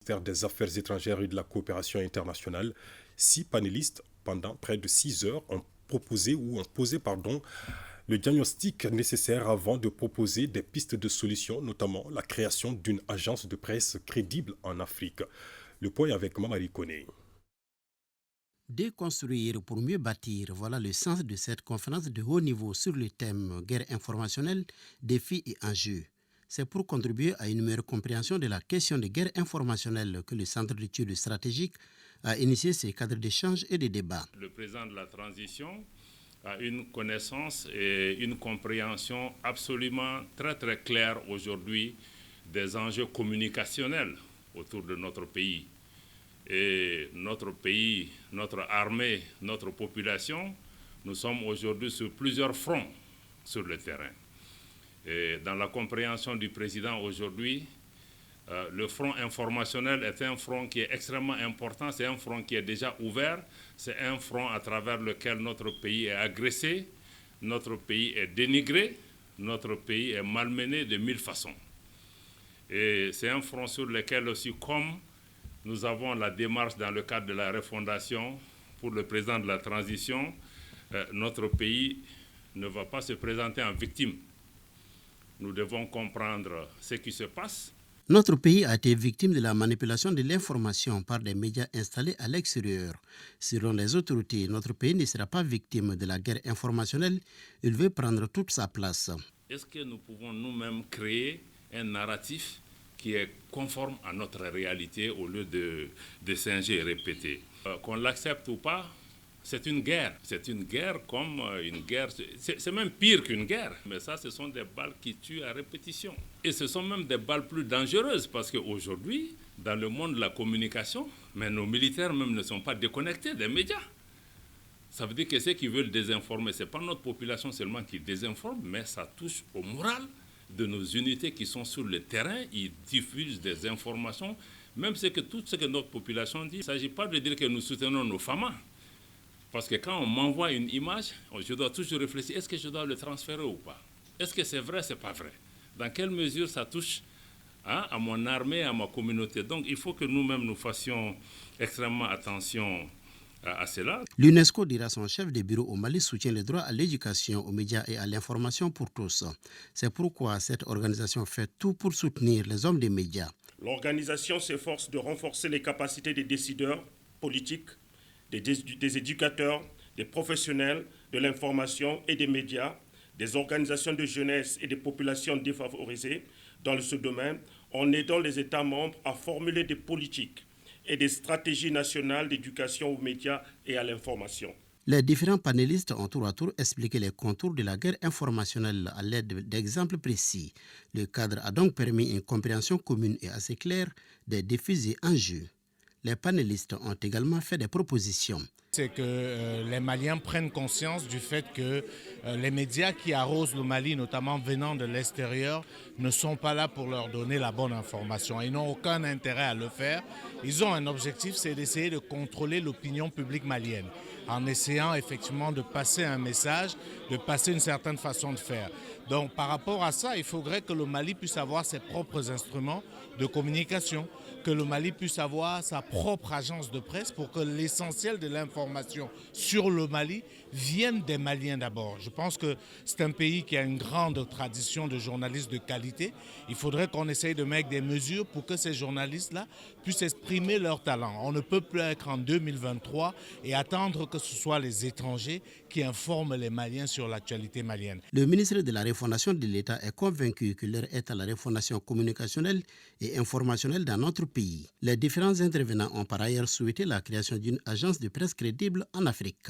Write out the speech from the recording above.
ministère des Affaires étrangères et de la coopération internationale. 6 panélistes, pendant près de 6 heures, ont posé le diagnostic nécessaire avant de proposer des pistes de solutions, notamment la création d'une agence de presse crédible en Afrique. Le point avec Mamari Koné. Déconstruire pour mieux bâtir, voilà le sens de cette conférence de haut niveau sur le thème guerre informationnelle, défis et enjeux. C'est pour contribuer à une meilleure compréhension de la question de guerre informationnelle que le Centre d'études stratégiques a initié ces cadres d'échange et de débat. Le président de la transition a une connaissance et une compréhension absolument très très claire aujourd'hui des enjeux communicationnels autour de notre pays. Et notre pays, notre armée, notre population, nous sommes aujourd'hui sur plusieurs fronts sur le terrain. Et dans la compréhension du président aujourd'hui, le front informationnel est un front qui est extrêmement important, c'est un front qui est déjà ouvert, c'est un front à travers lequel notre pays est agressé, notre pays est dénigré, notre pays est malmené de 1000 façons. Et c'est un front sur lequel aussi, comme nous avons la démarche dans le cadre de la refondation pour le président de la transition, notre pays ne va pas se présenter en victime. Nous devons comprendre ce qui se passe. Notre pays a été victime de la manipulation de l'information par des médias installés à l'extérieur. Selon les autorités, notre pays ne sera pas victime de la guerre informationnelle. Il veut prendre toute sa place. Est-ce que nous pouvons nous-mêmes créer un narratif qui est conforme à notre réalité au lieu de singer et répéter? Qu'on l'accepte ou pas, c'est une guerre. C'est une guerre comme une guerre. C'est même pire qu'une guerre. Mais ça, ce sont des balles qui tuent à répétition. Et ce sont même des balles plus dangereuses parce qu'aujourd'hui, dans le monde de la communication, mais nos militaires même ne sont pas déconnectés des médias. Ça veut dire que ceux qui veulent désinformer, ce n'est pas notre population seulement qui désinforme, mais ça touche au moral de nos unités qui sont sur le terrain. Ils diffusent des informations. Même tout ce que notre population dit, il ne s'agit pas de dire que nous soutenons nos FAMA. Parce que quand on m'envoie une image, je dois toujours réfléchir, est-ce que je dois le transférer ou pas? Est-ce que c'est vrai, c'est pas vrai? Dans quelle mesure ça touche à mon armée, à ma communauté? Donc il faut que nous-mêmes nous fassions extrêmement attention à cela. L'UNESCO, dira son chef de bureau au Mali, soutient le droit à l'éducation, aux médias et à l'information pour tous. C'est pourquoi cette organisation fait tout pour soutenir les hommes des médias. L'organisation s'efforce de renforcer les capacités des décideurs politiques, des éducateurs, des professionnels de l'information et des médias, des organisations de jeunesse et des populations défavorisées dans ce domaine, en aidant les États membres à formuler des politiques et des stratégies nationales d'éducation aux médias et à l'information. Les différents panélistes ont tour à tour expliqué les contours de la guerre informationnelle à l'aide d'exemples précis. Le cadre a donc permis une compréhension commune et assez claire des défis et enjeux. Les panélistes ont également fait des propositions. C'est que les Maliens prennent conscience du fait que les médias qui arrosent le Mali, notamment venant de l'extérieur, ne sont pas là pour leur donner la bonne information. Ils n'ont aucun intérêt à le faire. Ils ont un objectif, c'est d'essayer de contrôler l'opinion publique malienne, en essayant effectivement de passer un message, de passer une certaine façon de faire. Donc par rapport à ça, il faudrait que le Mali puisse avoir ses propres instruments de communication, que le Mali puisse avoir sa propre agence de presse pour que l'essentiel de l'information sur le Mali vienne des Maliens d'abord. Je pense que c'est un pays qui a une grande tradition de journalistes de qualité. Il faudrait qu'on essaye de mettre des mesures pour que ces journalistes-là puissent exprimer leur talent. On ne peut plus être en 2023 et attendre que ce soit les étrangers qui informent les Maliens sur l'actualité malienne. Le ministre de la Refondation de l'État est convaincu que l'heure est à la refondation communicationnelle et informationnelle dans notre pays. Les différents intervenants ont par ailleurs souhaité la création d'une agence de presse crédible en Afrique.